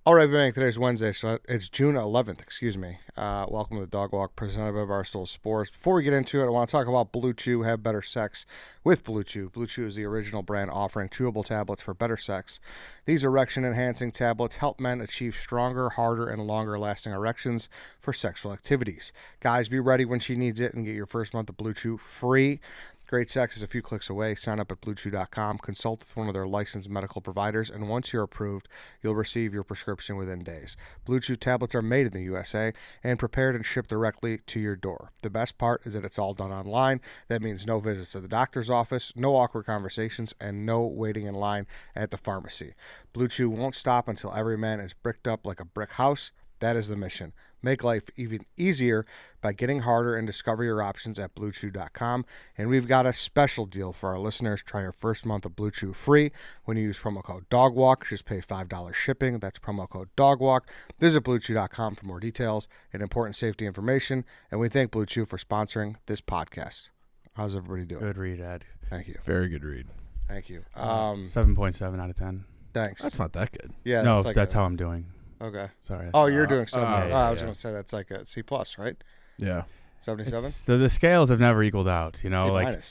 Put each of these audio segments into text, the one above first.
All right, bang. Today's Wednesday, so it's June 11th, excuse me. Welcome to the Dog Walk presented by Barstool Sports. Before we get into it, I want to talk about Blue Chew. Have better sex with Blue Chew. Blue Chew is the original brand offering chewable tablets for better sex. These erection-enhancing tablets help men achieve stronger, harder, and longer-lasting erections for sexual activities. Guys, be ready when she needs it and get your first month of Blue Chew free. Great sex is a few clicks away. Sign up at BlueChew.com, consult with one of their licensed medical providers, and once you're approved, you'll receive your prescription within days. Blue Chew tablets are made in the USA and prepared and shipped directly to your door. The best part is that it's all done online. That means no visits to the doctor's office, no awkward conversations, and no waiting in line at the pharmacy. Blue Chew won't stop until every man is bricked up like a brick house. That is the mission. Make life even easier by getting harder and discover your options at BlueChew.com. And we've got a special deal for our listeners. Try your first month of Blue Chew free when you use promo code DOGWALK. Just pay $5 shipping. That's promo code DOGWALK. Visit BlueChew.com for more details and important safety information. And we thank Blue Chew for sponsoring this podcast. How's everybody doing? Good read, Ed. Thank you. Very good read. Thank you. 7.7 out of 10. Thanks. That's not that good. Yeah. No, that's how I'm doing. Okay. Sorry. Oh, you're doing something. I was yeah. going to say that's like a C+, right? Yeah. 77? The scales have never equaled out. You know, C like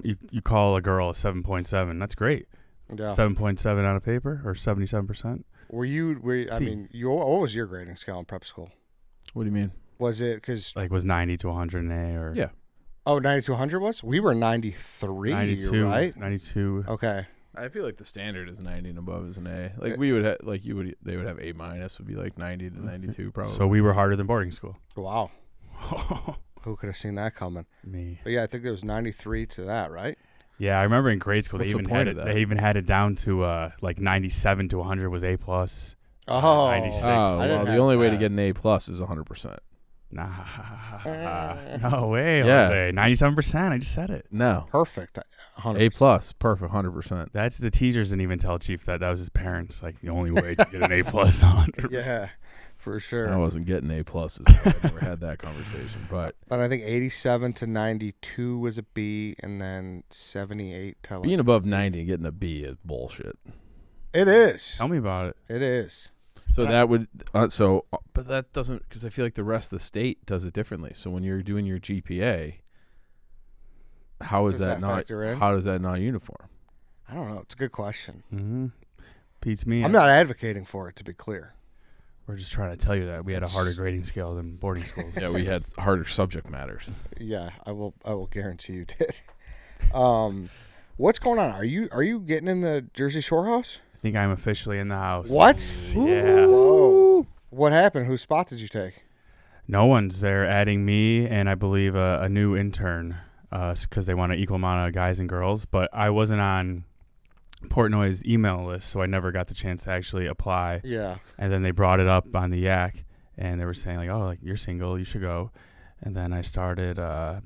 you call a girl a 7.7. That's great. Yeah. 7.7 out of paper or 77%. What was your grading scale in prep school? What do you mean? Was it because Like was 90 to 100 an A or Yeah. Oh, 90 to 100 was? We were 93, 92, right? 92. Okay. I feel like the standard is 90 and above is an A. Like they would have A minus would be like 90 to 92 probably. So we were harder than boarding school. Wow. Who could have seen that coming? Me. But yeah, I think there was 93 to that, right? Yeah, I remember in grade school What's they the even point had of it. that? They even had it down to like 97 to 100 was A plus. Oh. 96. Oh, I didn't well, the have only way to that. get an A plus is 100%. Nah, no way. Yeah. Jose. 97%. I just said it. No. Perfect. 100. A plus, perfect, 100%. That's the teachers didn't even tell Chief that was his parents. Like the only way to get an A plus on. Yeah, for sure. I wasn't getting A pluses. So I never had that conversation. But And I think 87 to 92 was a B, and then 78 to being above 90 and getting a B is bullshit. It is. Tell me about it. It is. So that would but that doesn't, because I feel like the rest of the state does it differently. So when you're doing your GPA, how is Does that that not? factor in? How does that not uniform? I don't know. It's a good question. Mm-hmm. Beats me. I'm not advocating for it, to be clear. We're just trying to tell you that we had a It's- harder grading scale than boarding schools. Yeah, we had harder subject matters. Yeah, I will guarantee you did. What's going on? Are you getting in the Jersey Shore house? I think I'm officially in the house. What? Yeah. Whoa. What happened? Whose spot did you take? No one's there. Adding me and I believe a new intern because they want an equal amount of guys and girls. But I wasn't on Portnoy's email list, so I never got the chance to actually apply. Yeah. And then they brought it up on the Yak, and they were saying, like, oh, like, you're single, you should go. And then I started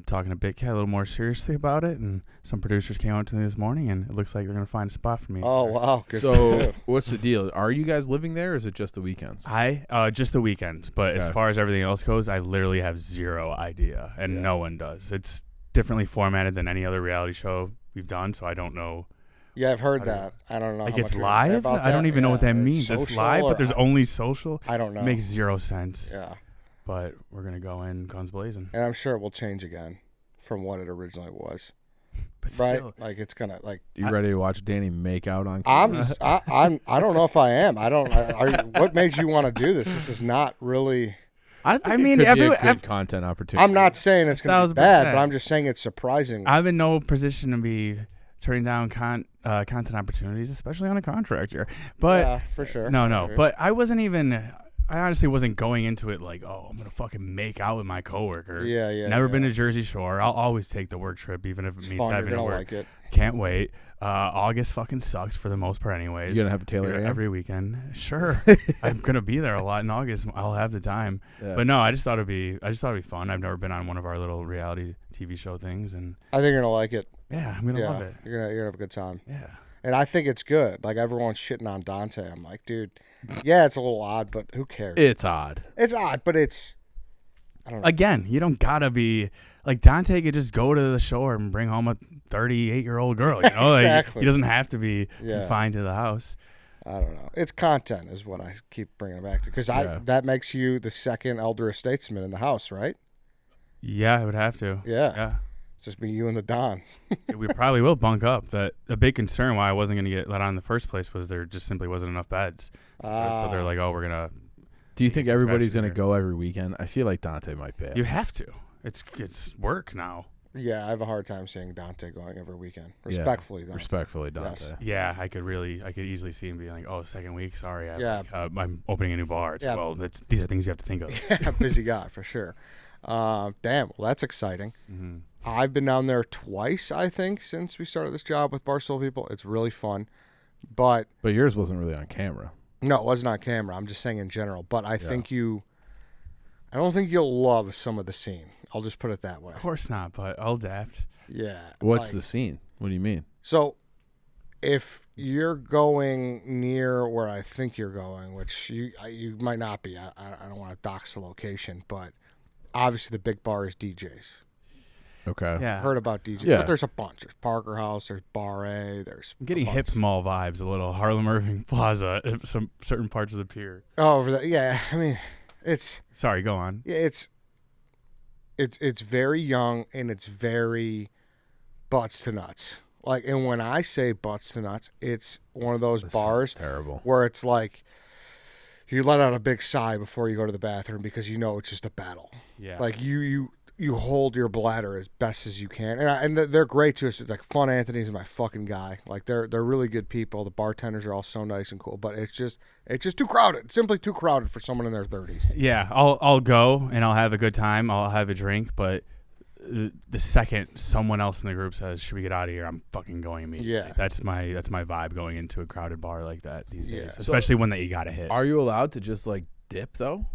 talking to Big Cat a little more seriously about it, and some producers came out to me this morning, and it looks like they're going to find a spot for me. Oh, wow. Good for So you. what's the deal? Are you guys living there, or is it just the weekends? Just the weekends, but as Okay. far as everything else goes, I literally have zero idea, and Yeah. no one does. It's differently formatted than any other reality show we've done, so I don't know. Yeah, I've heard I don't- that. I don't know. Like how it's much you're gonna say live? about I don't that. even know what that Yeah, means. It's social live, or- but there's only social. I don't know. It makes zero sense. Yeah. But we're going to go in guns blazing. And I'm sure it will change again from what it originally was. But Right? still, Like it's gonna like. You ready to watch Danny make out on camera? I don't know if I am. I don't. What made you want to do this? This is not really. I think mean, it could be a every- good content opportunity. I'm not saying it's gonna be 1000%. bad, but I'm just saying it's surprising. I'm in no position to be turning down content opportunities, especially on a contract year. But yeah, for sure. no. But I wasn't even. I honestly wasn't going into it like, oh, I'm gonna fucking make out with my coworkers. Yeah. Never been to Jersey Shore. I'll always take the work trip, even if it It's means fun. You're having to gonna work. like it. Can't wait. August fucking sucks for the most part, anyways. You gonna have a Taylor AM? every weekend? Sure. I'm gonna be there a lot in August. I'll have the time. Yeah. But no, I just thought it'd be fun. I've never been on one of our little reality TV show things, and I think you're gonna like it. yeah, I'm gonna Yeah, love it. you're gonna have a good time. Yeah. And I think it's good. Like everyone's shitting on Dante. I'm like, dude, yeah, it's a little odd, but who cares? It's odd. It's odd, but it's. I don't know. Again, you don't gotta be like Dante could just go to the shore and bring home a 38-year-old girl. You know, Exactly. like, he doesn't have to be Yeah. confined to the house. I don't know. It's content is what I keep bringing it back to because Yeah. that makes you the second elder statesman in the house, right? Yeah, I would have to. Yeah. Yeah. It's just me, you, and the Don. We probably will bunk up. That a big concern why I wasn't going to get let on in the first place was there just simply wasn't enough beds. So they're like, oh, we're gonna. Do you think everybody's going to here. go every weekend? I feel like Dante might be. You have to. It's work now. Yeah, I have a hard time seeing Dante going every weekend. Yeah. Respectfully, Dante. Respectfully, Dante. Yes. Yeah, I could easily see him being like, oh, second week, sorry, Yeah. I'm opening a new bar. It's Yeah. well, these are things you have to think of. Yeah, busy guy for sure. Damn, well, that's exciting. Mm-hmm. I've been down there twice, I think, since we started this job with Barstool people. It's really fun. But But yours wasn't really on camera. no, it wasn't on camera. I'm just saying in general. But I don't think you'll love some of the scene. I'll just put it that way. Of course not, but I'll adapt. Yeah. What's like- the scene? What do you mean? So if you're going near where I think you're going, which you might not be, I don't want to dox the location, but obviously the big bar is DJs. Okay. Yeah, Heard about DJs, Yeah. but there's a bunch. There's Parker House, there's Bar A, there's I'm getting a bunch. hip mall vibes, a little Harlem Irving Plaza at some certain parts of the pier. Oh, over there. Yeah, I mean, it's Sorry, go on. it's very young and it's very butts to nuts. Like, and when I say butts to nuts, it's one of those This bars sounds terrible. where it's like you let out a big sigh before you go to the bathroom because you know it's just a battle. Yeah, Like you hold your bladder as best as you can, and they're great to us. It's like Fun Anthony's my fucking guy. Like they're really good people. The bartenders are all so nice and cool, but it's just too crowded. Simply too crowded for someone in their 30s. yeah. I'll go and I'll have a good time. I'll have a drink, but the second someone else in the group says, "Should we get out of here?" I'm fucking going immediately. Yeah. That's my vibe going into a crowded bar like that these days, Yeah. especially when you gotta hit. Are you allowed to just like dip though,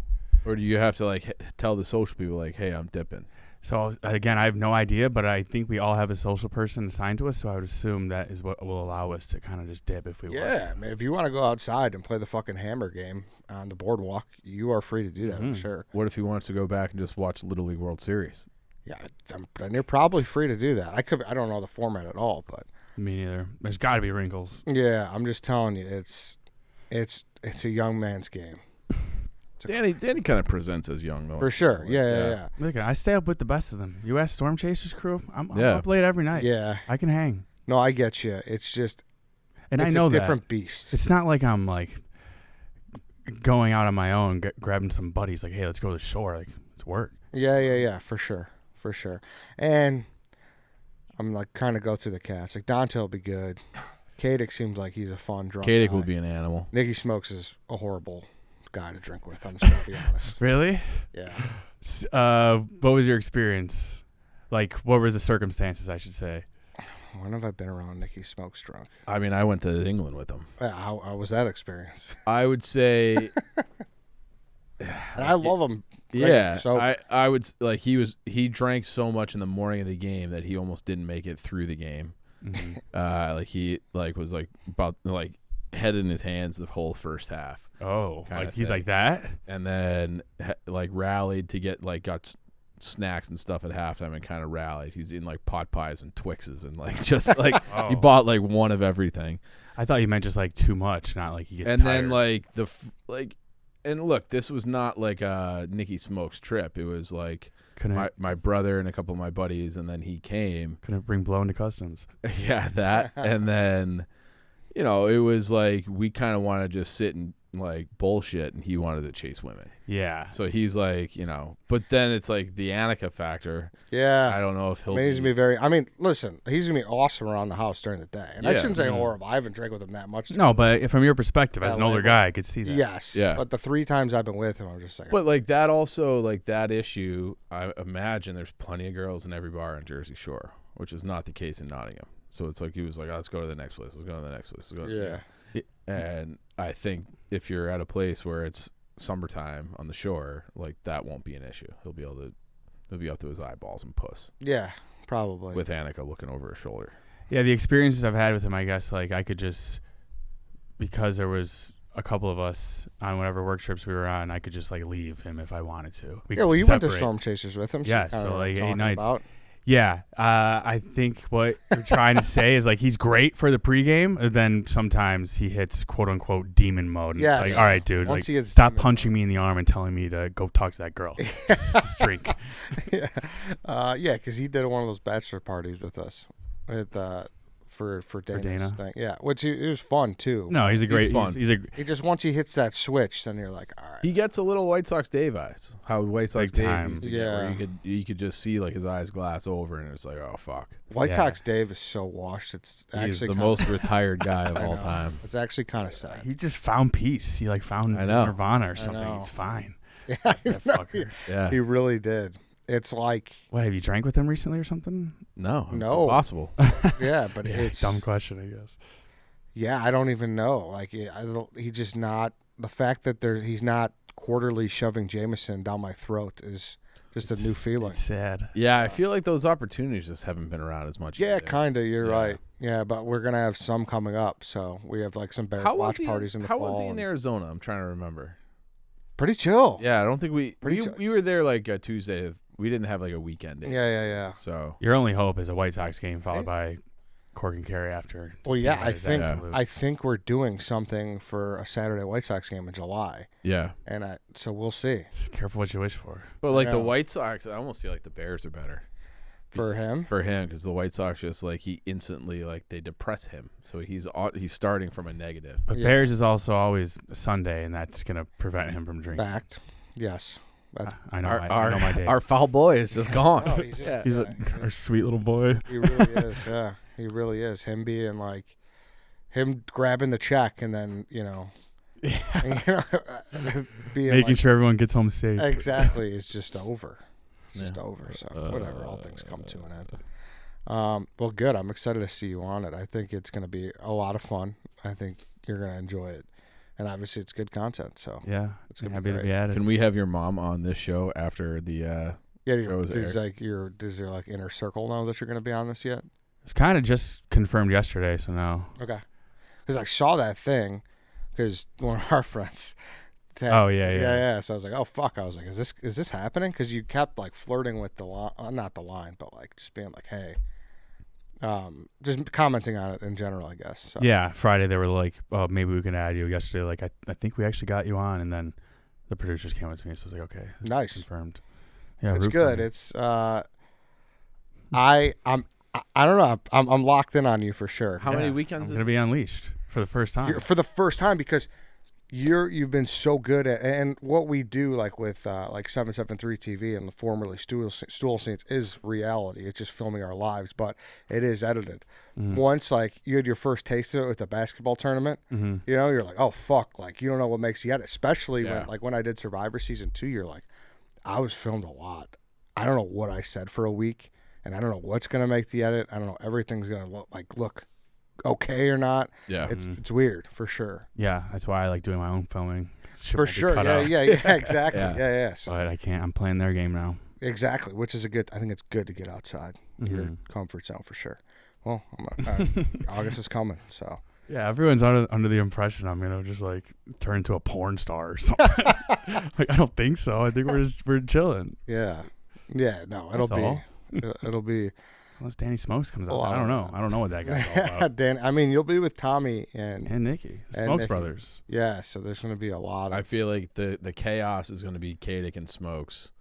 or do you have to like tell the social people like, "Hey, I'm dipping"? So again, I have no idea, but I think we all have a social person assigned to us, so I would assume that is what will allow us to kind of just dip if we want. Yeah, I mean, if you want to go outside and play the fucking hammer game on the boardwalk, you are free to do that Mhm. for sure. What if he wants to go back and just watch Little League World Series? Yeah, then you're probably free to do that. I don't know the format at all, but Me neither. There's got to be wrinkles. yeah, I'm just telling you, it's a young man's game. Danny kind of presents as young though. For sure. Yeah. Look, I stay up with the best of them. U.S. Storm Chasers crew. I'm Yeah. up late every night. Yeah. I can hang, No, I get you. It's just and it's I know a that. different beast. It's not like I'm like going out on my own, grabbing some buddies. Like, hey, let's go to the shore. Like, it's work. Yeah, for sure. And I'm like trying to go through the cast. Like Dante will be good. Kadick seems like he's a fun drunk Kadick guy. will be an animal. Nicky Smokes is a horrible guy to drink with. I'm just gonna be honest. Really? Yeah. What was your experience? Like, what were the circumstances? I should say. When have I been around Nicky Smokes drunk? I mean, I went to England with him. Yeah, how was that experience? I would say, And I love him. yeah. So I would like he drank so much in the morning of the game that he almost didn't make it through the game. Mhm. Like he was like about like head in his hands the whole first half, Oh, Kinda like he's thing. like that? and then like rallied to get like got snacks and stuff at halftime and kind of rallied. He's eating like pot pies and Twixes and like just like he Oh. bought like one of everything. I thought you meant just like too much, not like you get And tired. then like and look, this was not like a Nicky Smokes trip. It was like couldn't my brother and a couple of my buddies, and then he came. couldn't bring blown to customs. Yeah, that. And then, it was like we kind of wanted to just sit and like bullshit, and he wanted to chase women. Yeah. So he's like, but then it's like the Annika factor. yeah. I don't know if he'll. I mean, he's gonna be very. I mean, listen, he's gonna be awesome around the house during the day, and I Yeah. shouldn't say Mhm. horrible. I haven't drank with him that much. No, but from your perspective, as That an older label. guy, I could see that. Yes. Yeah. But the 3 times I've been with him, I'm just like, But like that also, like that issue, I imagine there's plenty of girls in every bar in Jersey Shore, which is not the case in Nottingham. So it's like he was like, let's go to the next place. Let's go to the next place. Let's go. yeah. And I think if you're at a place where it's summertime on the shore, like that won't be an issue. He'll be up to his eyeballs and puss Yeah. Probably. with Annika looking over his shoulder. Yeah, the experiences I've had with him, I guess, like I could just, because there was a couple of us on whatever work trips we were on, I could just like leave him if I wanted to. We yeah. could Well, you went to separate. Storm Chasers with him. Yeah, you kinda so, know what like, I'm 8 talking nights. about. Yeah, I think what you're trying to say is like he's great for the pregame, and then sometimes he hits quote unquote demon mode. And Yes. it's like, all right, dude, Once he like hits stop demon punching me in the arm and telling me to go talk to that girl. just drink. Yeah, because he did one of those bachelor parties with us, for Dana's Dana. thing. Yeah, which it was fun too. No, he's a great. fun. He's a He just once he hits that switch, then you're like, all right. He gets a little White Sox Dave eyes. How White Sox Big Dave time. used to get, Yeah. where you could just see like his eyes glass over, and it's like, oh fuck. White Yeah. Sox Dave is so washed. It's He's actually the kinda- most retired guy of I all know. time. It's actually kind of sad. he just found peace. He like found I know. Nirvana or something. know. He's fine. Yeah, I That know. fucker. Yeah. He really did. It's like, What, have you drank with him recently or something? No. It's No. impossible. yeah, but Yeah, it's dumb question, I guess. yeah. I don't even know. Like he just not the fact that he's not quarterly shoving Jameson down my throat is just a new feeling. It's sad. Yeah, I feel like those opportunities just haven't been around as much. Yeah, either. kind of. You're Yeah. right. Yeah, but we're gonna have some coming up. So we have like some Bears How was watch he? parties in the How fall. was he in and- Arizona? I'm trying to remember. Pretty chill. Yeah, I don't think we Pretty chill. we were there like a Tuesday. We didn't have like a weekend day. Yeah. So Your only hope is a White Sox game followed by Cork and Carry after. to Well, see yeah, that I is think absolute. I think we're doing something for a Saturday White Sox game in July, yeah, and so we'll see Careful what you wish for. but like the know. White Sox, I almost feel like the Bears are better for him. for him because the White Sox just like he instantly like they depress him, so he's starting from a negative. But Yeah. Bears is also always Sunday, and that's going to prevent him from drinking. Fact. Yes. That's I know, Our I know my day. our foul boy is just gone. no, he's just, He's yeah, our sweet little boy. he really is. Yeah, he really is. Him being like him grabbing the check and then being Making like, sure everyone gets home safe. exactly. It's just over. It's just Yeah. over. So whatever. All things come to an end. Well, good. I'm excited to see you on it. I think it's going to be a lot of fun. I think you're going to enjoy it, and obviously it's good content. So Yeah, It's gonna be happy to great. be added. Can we have your mom on this show after the? yeah, Shows is there like inner circle know that you're going to be on this yet? It's kind of just confirmed yesterday, so no. Okay. Because I saw that thing because one of our friends. Tagged Oh, us. yeah. yeah. So I was like, oh fuck. I was like, is this happening? Because you kept like flirting with the line, not the line, but like just being like, hey, just commenting on it in general, I guess. So. Yeah, Friday they were like, oh, maybe we can add you. Yesterday, like, I think we actually got you on, and then the producers came up to me, so I was like, okay, Nice. confirmed. Yeah, It's root for good. me. It's I don't know. I'm locked in on you for sure. How many I'm weekends? gonna be unleashed for the first time. For the first time because you've been so good at, and what we do like with like 773 TV and the formerly stool scenes is reality. It's just filming our lives, but it is edited. Once like you had your first taste of it with the basketball tournament, you're like, oh fuck, like you don't know what makes the edit, especially Yeah. when I did Survivor season 2. You're like, I was filmed a lot. I don't know what I said for a week, and I don't know what's gonna make the edit. I don't know everything's gonna look okay or not. Yeah. It's weird for sure. Yeah, that's why I like doing my own filming. Shit For might be sure. cut Yeah, out, yeah, exactly. Yeah. Yeah. So But I can't. I'm playing their game now. exactly, which is I think it's good to get outside your Mhm. comfort zone for sure. Well, August is coming, so Yeah, everyone's under the impression I'm gonna just like turn into a porn star or something. Like I don't think so. I think we're chilling. yeah. No, That's all. it'll be. Unless Danny Smokes comes out, Oh, I don't know. I don't know what that guy's all about. Dan, I mean, you'll be with Tommy and And Nicky, the And Smokes Nicky. brothers. yeah. So there's going to be a lot I of. feel like the chaos is going to be Kadick and Smokes,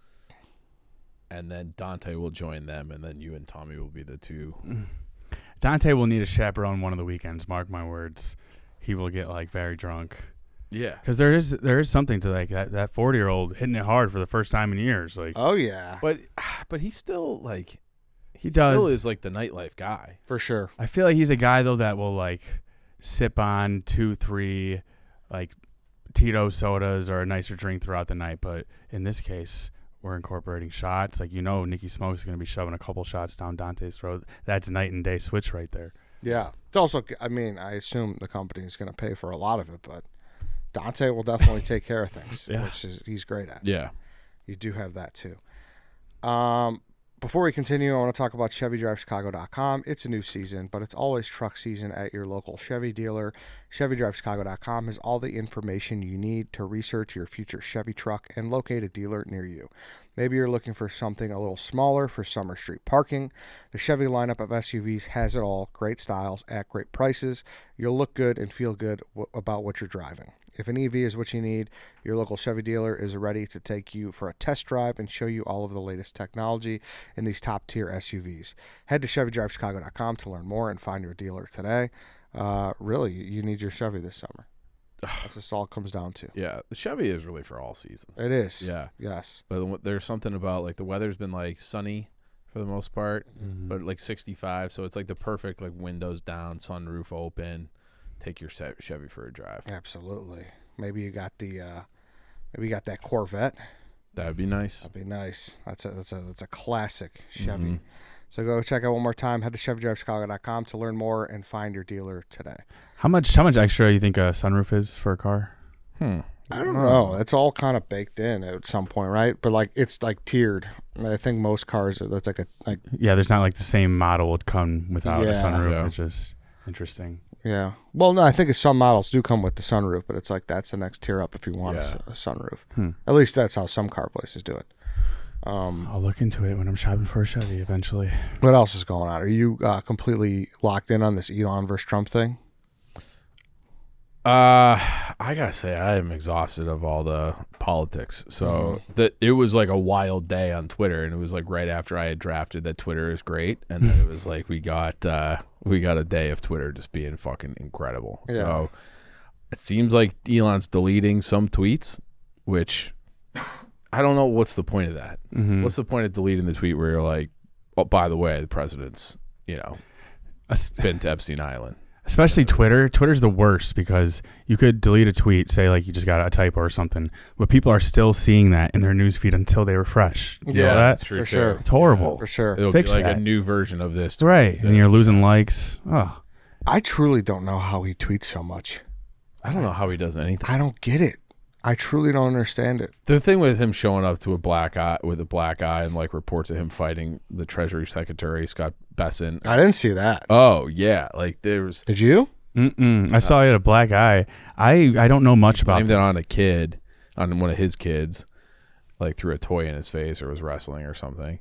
and then Dante will join them, and then you and Tommy will be the two. Dante will need a chaperone one of the weekends. Mark my words. He will get like very drunk. Yeah. Because there is something to like that 40-year-old hitting it hard for the first time in years. Like Oh yeah, But he's still like he does. still is like the nightlife guy. for sure. I feel like he's a guy though that will like sip on 2-3 like Tito sodas or a nicer drink throughout the night. But in this case, we're incorporating shots. Like Nicky Smokes is going to be shoving a couple shots down Dante's throat. That's night and day switch right there. Yeah, it's also. I mean, I assume the company is going to pay for a lot of it, but Dante will definitely take care of things, Yeah. which is he's great at. Yeah. You do have that too. Before we continue, I want to talk about ChevyDriveChicago.com. It's a new season, but it's always truck season at your local Chevy dealer. ChevyDriveChicago.com has all the information you need to research your future Chevy truck and locate a dealer near you. Maybe you're looking for something a little smaller for summer street parking. The Chevy lineup of SUVs has it all. Great styles at great prices. You'll look good and feel good about what you're driving. If an EV is what you need, your local Chevy dealer is ready to take you for a test drive and show you all of the latest technology in these top-tier SUVs. Head to ChevyDriveChicago.com to learn more and find your dealer today. Really, you need your Chevy this summer. That's just all it comes down to. Yeah, the Chevy is really for all seasons. It is. Yeah. Yes. But there's something about, like, the weather's been, like, sunny for the most part, but, like, 65. So it's, like, the perfect, like, windows down, sunroof open. Take your Chevy for a drive. Absolutely. Maybe you got that Corvette. That would be nice. That'd be nice. That's a classic Chevy. So go check out one more time. Head to ChevyDriveChicago.com to learn more and find your dealer today. How much extra you think a sunroof is for a car? I don't know. It's all kind of baked in at some point, right? But like it's like tiered. I think most cars that's like yeah. There's not like the same model would come without a sunroof. Yeah. It's just interesting. Yeah. Well, no, I think some models do come with the sunroof, but it's like that's the next tier up if you want a sunroof. At least that's how some car places do it. I'll look into it when I'm shopping for a Chevy eventually. What else is going on? Are you completely locked in on this Elon versus Trump thing? I gotta say I am exhausted of all the politics. So it was like a wild day on Twitter, and it was like right after I had drafted that Twitter is great, and then it was like we got a day of Twitter just being fucking incredible. Yeah. So it seems like Elon's deleting some tweets, which I don't know what's the point of that. What's the point of deleting the tweet where you're like, oh, by the way, the president's been to Epstein Island. Especially Twitter. Twitter's the worst because you could delete a tweet, say like you just got a typo or something, but people are still seeing that in their newsfeed until they refresh. You know that? That's true. For sure. It's horrible. Yeah, for sure. It'll Fix be like that. a new version of this. Right. And you're losing likes. Oh. I truly don't know how he tweets so much. I don't know how he does anything. I don't get it. I truly don't understand it. The thing with him showing up to a black eye and like reports of him fighting the Treasury Secretary Scott Bessent. I didn't see that. Oh yeah, like there was. Did you? I saw he had a black eye. I don't know much about Blamed this. it on a kid, on one of his kids, like threw a toy in his face or was wrestling or something,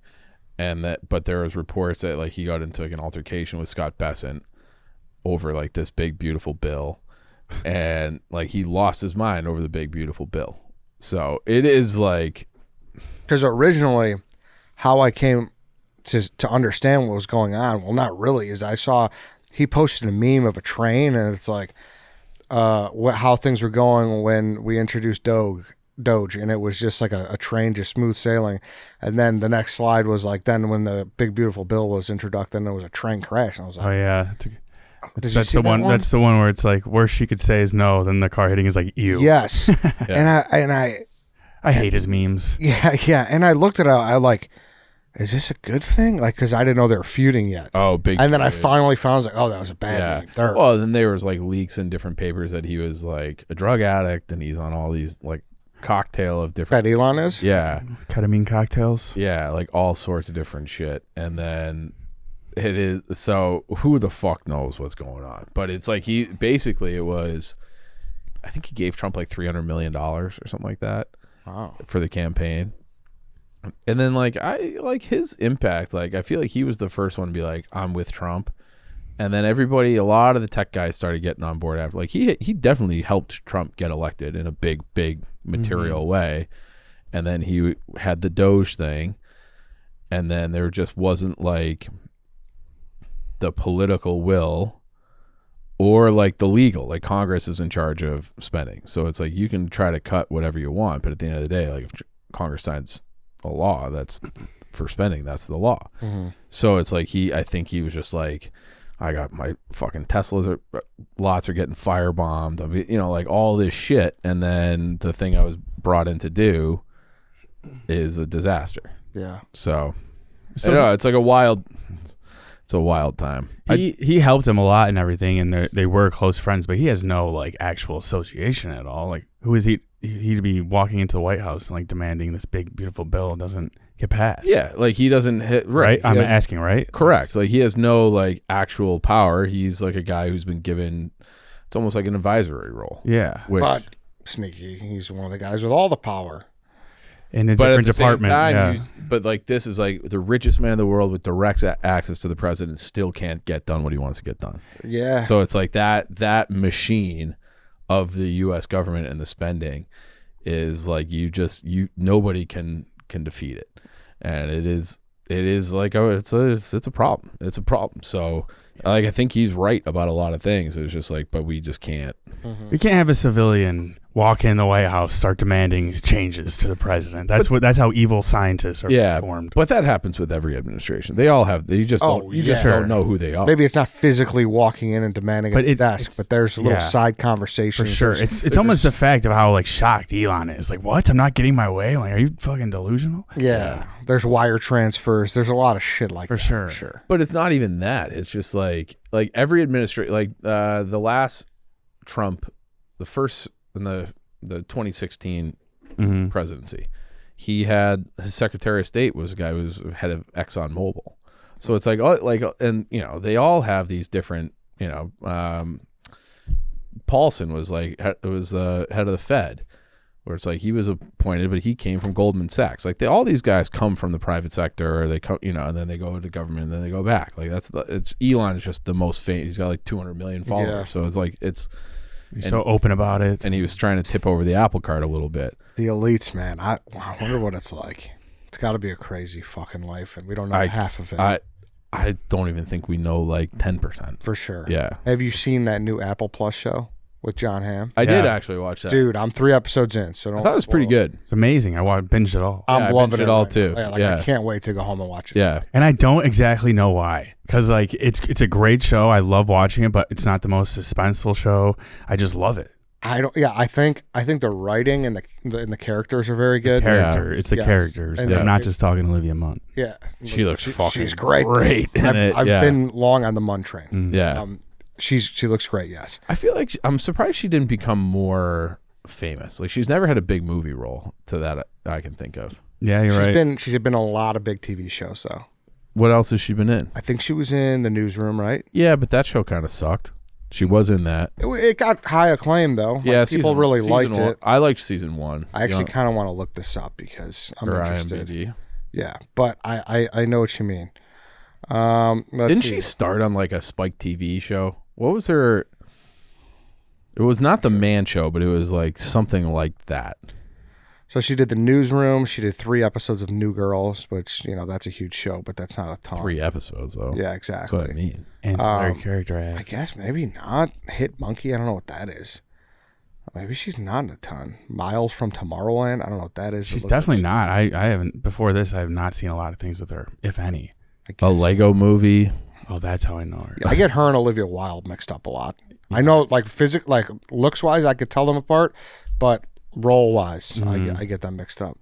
but there was reports that like he got into like an altercation with Scott Bessent over like this big beautiful bill, and like he lost his mind over the big beautiful bill. So it is like, because originally, how I came to understand what was going on, well, not really, is I saw. He posted a meme of a train, and it's like how things were going when we introduced Doge, and it was just like a train just smooth sailing. And then the next slide was like then when the big beautiful bill was introduced, then there was a train crash, and I was like, oh yeah, that's the one. That's the one where it's like worst she could say is no, then the car hitting is like ew. Yes, yeah. and I hate his memes. Yeah, and I looked at it, I like. Is this a good thing? Like, because I didn't know they were feuding yet. Oh, big. And then I finally found, I was like, oh, that was a bad meme. Well, then there was like leaks in different papers that he was like a drug addict, and he's on all these like cocktail of different. That Elon is? Yeah. Ketamine cocktails. Yeah, like all sorts of different shit. And then it is, so who the fuck knows what's going on? But it's like it was, I think he gave Trump like $300 million or something like that. Wow. For the campaign. And then like I like his impact, like I feel like he was the first one to be like, I'm with Trump. And then a lot of the tech guys started getting on board after. Like he definitely helped Trump get elected in a big material way. And then he had the Doge thing, and then there just wasn't like the political will or like the legal, like Congress is in charge of spending. So it's like you can try to cut whatever you want, but at the end of the day, like if Congress signs a law that's for spending, that's the law. So it's like I think he was just like, I got my fucking Teslas lots are getting firebombed. I mean, like all this shit, and then the thing I was brought in to do is a disaster. Yeah. So I know, it's like a wild time. He helped him a lot and everything, and they were close friends, but he has no like actual association at all. Like who is he? He'd be walking into the White House and like demanding this big beautiful bill. Doesn't get passed. Yeah, like he doesn't hit Right? I'm has, asking, right? correct. Like he has no like actual power. He's like a guy who's been given. It's almost like an advisory role. Yeah. Which, But sneaky, he's one of the guys with all the power. In a but at different the department. same time, yeah. but like this is like the richest man in the world with direct access to the president still can't get done what he wants to get done. Yeah. So it's like that machine of the U.S. government and the spending is like nobody can defeat it, and it is like it's a problem. It's a problem. So like I think he's right about a lot of things. It's just like, but we just can't. We can't have a civilian walk in the White House, start demanding changes to the president. That's how evil scientists are formed. But that happens with every administration. They all have. You just don't know who they are. Maybe it's not physically walking in and demanding a desk, but there's little side conversations. For sure. It's almost the fact of how like shocked Elon is. Like, what? I'm not getting my way? Like, are you fucking delusional? Yeah. There's wire transfers. There's a lot of shit like that. For sure. But it's not even that. It's just like every administration, like the last Trump, the first in the 2016 presidency, he had his Secretary of State was a guy who was head of Exxon Mobil. So it's like, and they all have these different, Paulson was the head of the Fed, where it's like he was appointed, but he came from Goldman Sachs. Like all these guys come from the private sector, or they come, and then they go to government, and then they go back. Like it's Elon is just the most famous. He's got like 200 million followers. Yeah. So it's like He's so open about it. And he was trying to tip over the apple cart a little bit. The elites, man. I wonder what it's like. It's got to be a crazy fucking life, and we don't know half of it. I don't even think we know like 10%. For sure. Yeah. Have you seen that new Apple Plus show with John Hamm? I did actually watch that. Dude, I'm 3 episodes in, so don't. I thought it was pretty good. It's amazing. I binged it all. I'm loving it all too. I can't wait to go home and watch it. Yeah. And I don't exactly know why. Because like it's a great show. I love watching it, but it's not the most suspenseful show. I just love it. I think the writing and the characters are very good. It's the characters. And I'm not just talking Olivia Munn. Yeah, she looks fucking. She's great. I've been long on the Munn train. Mm-hmm. Yeah, she looks great. Yes, I feel like I'm surprised she didn't become more famous. Like she's never had a big movie role to that I can think of. Yeah, you're right. She's been in a lot of big TV shows though. What else has she been in? I think she was in The Newsroom, right? Yeah, but that show kind of sucked. She was in that. It got high acclaim though. Yeah, people really liked it. I liked season 1. I actually kind of want to look this up because I'm interested. IMDb. Yeah, but I know what you mean. Didn't she start on like a Spike TV show? What was her? It was not the Man Show, but it was like something like that. So she did The Newsroom. She did 3 episodes of New Girls, which, that's a huge show, but that's not a ton. 3 episodes, though. Yeah, exactly. That's what I mean. Ancillary character. I guess maybe not. Hit Monkey. I don't know what that is. Maybe she's not in a ton. Miles from Tomorrowland. I don't know what that is. She's definitely not. I haven't, before this, I have not seen a lot of things with her, if any. A Lego movie. Oh, that's how I know her. Yeah, I get her and Olivia Wilde mixed up a lot. I know, like, looks-wise, I could tell them apart, but role-wise, I get them mixed up.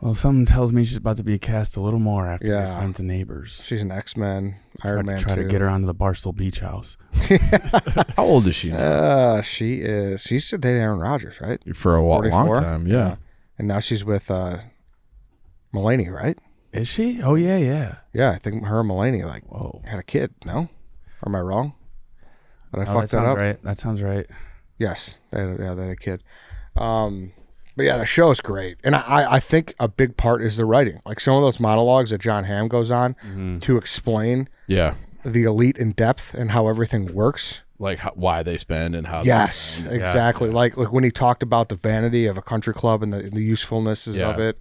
Well, something tells me she's about to be cast a little more after Friends and Neighbors. She's an X-Men, Iron Man 2. Try to get her onto the Barstool Beach House. How old is she now? She's dating Aaron Rodgers, right? For a long time, yeah. And now she's with Mulaney, right? Is she? Oh, yeah. Yeah, I think her and Mulaney, had a kid, no? Or am I wrong? Did I fuck that up? Right. That sounds right. Yes, they had a kid. But yeah, the show's great. And I think a big part is the writing. Like some of those monologues that John Hamm goes on to explain the elite in depth and how everything works. Like why they spend and how yes, they spend. Exactly. Yeah. Like when he talked about the vanity of a country club and the usefulnesses of it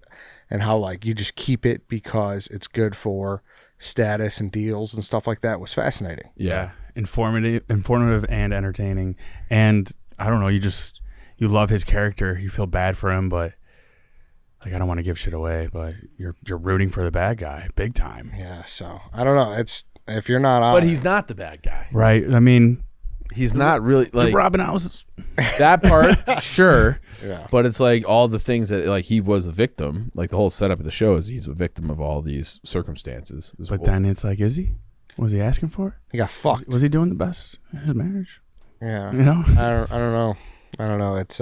and how like you just keep it because it's good for status and deals and stuff like that was fascinating. Yeah. Informative and entertaining. And I don't know, you love his character. You feel bad for him, but like I don't want to give shit away, but you're rooting for the bad guy big time. Yeah, so I don't know. It's if you're not on but he's not the bad guy. Right. I mean, he's not really like robbing houses. That part, sure. Yeah. But it's like all the things that like he was a victim. Like the whole setup of the show is he's a victim of all these circumstances. But then it's like, is he? What was he asking for? He got fucked. Was he doing the best in his marriage? Yeah. You know? I don't know. It's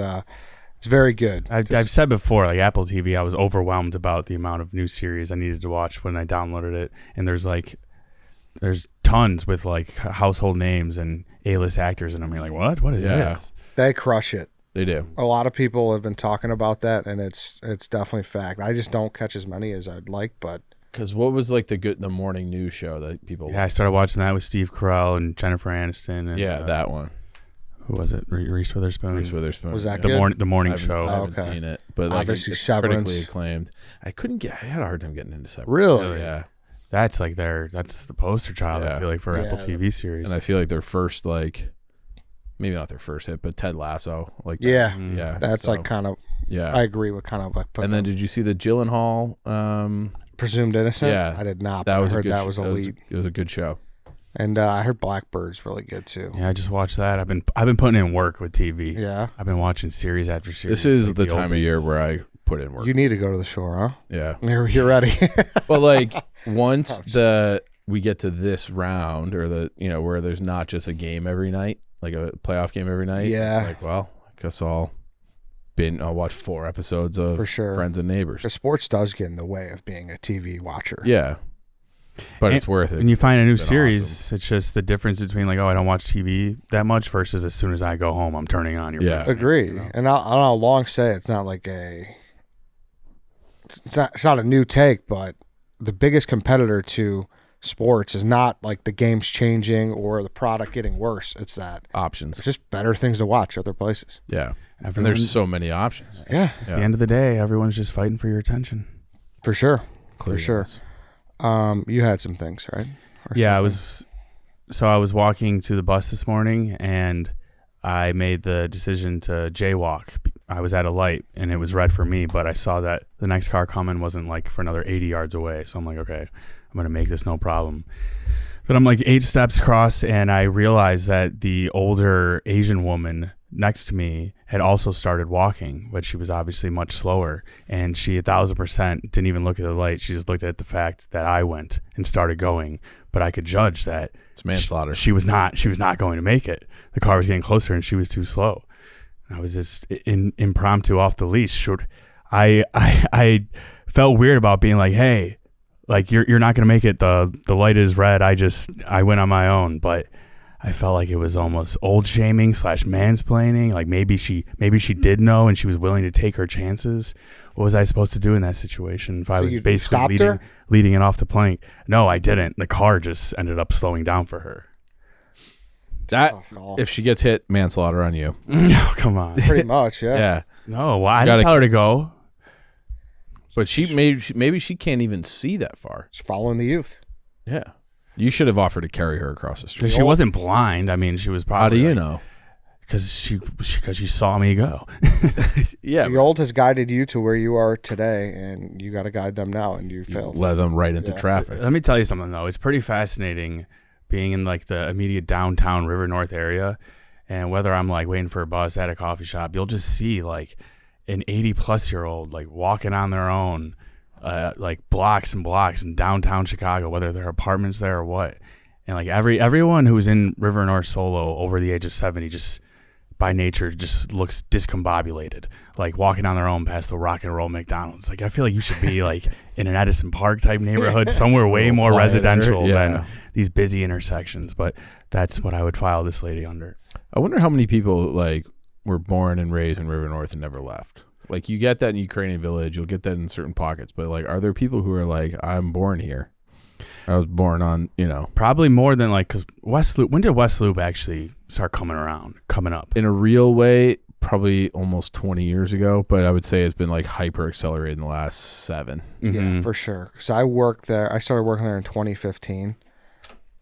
It's very good. I've said before, like Apple TV, I was overwhelmed about the amount of new series I needed to watch when I downloaded it, and there's tons with like household names and A-list actors, and I'm like, what is this? They crush it. They do. A lot of people have been talking about that, and it's definitely fact. I just don't catch as many as I'd like, but Because what was like the morning news show that people? Yeah, I started watching that with Steve Carell and Jennifer Aniston. And, that one. Who was it? Reese Witherspoon. Reese Witherspoon. Was that the good? morning show. I haven't seen it, but like Obviously it's Severance. critically acclaimed. I had a hard time getting into Severance. Really? Yeah. That's like that's the poster child, I feel like, for Apple TV series. And I feel like their first, like, maybe not their first hit, but Ted Lasso. Like that. Yeah. Yeah. That's so, like kind of, yeah. I agree with kind of like putting And then did you see the Gyllenhaal? Presumed Innocent? Yeah. I did not, That but was I a heard good that was elite. It was a good show. And I heard Blackbird's really good too. Yeah, I just watched that. I've been putting in work with TV. Yeah. I've been watching series after series. This is like the time of year where I put in work. You need to go to the shore, huh? Yeah. You're ready. But like once we get to this round, or where there's not just a game every night, like a playoff game every night. Yeah. It's like, well, I guess I'll watch 4 episodes of For sure. Friends and Neighbors. Because sports does get in the way of being a TV watcher. Yeah. But it's worth it. When you find a new It's been series, awesome. it's just the difference between like, oh, I don't watch TV that much versus as soon as I go home, I'm turning on your Yeah. Agree. you know? And I'll long say it's not like it's not a new take, but the biggest competitor to sports is not like the game's changing or the product getting worse. It's that Options. it's just better things to watch other places. Yeah. And Everyone- there's so many options. Yeah, At the end of the day, everyone's just fighting for your attention. for sure. Clearly sure. is. You had some things, right? Or Yeah, something? I was walking to the bus this morning, and I made the decision to jaywalk. I was at a light, and it was red for me, but I saw that the next car coming wasn't like for another 80 yards away. So I'm like, okay, I'm going to make this no problem. Then I'm like 8 steps across, and I realized that the older Asian woman next to me had also started walking, but she was obviously much slower, and she 1,000% didn't even look at the light. She just looked at the fact that I went and started going, but I could judge that It's manslaughter. she was not going to make it. The car was getting closer, and she was too slow. I was just impromptu off the leash. I felt weird about being like, hey, like you're not gonna make it. The light is red. I went on my own, but I felt like it was almost old shaming / mansplaining. Like maybe she did know and she was willing to take her chances. What was I supposed to do in that situation if I was you basically stopped her? leading it off the plank? No, I didn't. The car just ended up slowing down for her. That Tough call. if she gets hit, manslaughter on you. No, come on. Pretty much, yeah. Yeah. No, well, I Gotta didn't tell her to go. But maybe she can't even see that far. Just following the youth. Yeah. You should have offered to carry her across the street. She wasn't blind. I mean, she was probably. How do you know? Because she saw me go. Yeah. The old has guided you to where you are today, and you got to guide them now, and you failed. Let them right into Yeah. traffic. Let me tell you something though. It's pretty fascinating being in like the immediate downtown River North area, and whether I'm like waiting for a bus at a coffee shop, you'll just see like an 80-plus-year-old like walking on their own, like blocks and blocks in downtown Chicago, whether they're apartments there or what. And like everyone who's in River North solo over the age of 70 just by nature just looks discombobulated, like walking on their own past the Rock and Roll McDonald's. Like I feel like you should be like in an Edison Park type neighborhood, somewhere way more quieter, residential yeah. than these busy intersections. But that's what I would file this lady under. I wonder how many people like were born and raised in River North and never left. Like you get that in Ukrainian Village, you'll get that in certain pockets, but like, are there people who are like, I'm born here? I was born on, Probably more than like, because West Loop. When did West Loop actually start coming up? in a real way, probably almost 20 years ago, but I would say it's been like hyper accelerated in the last 7. Mm-hmm. Yeah, for sure. Because I worked there. I started working there in 2015.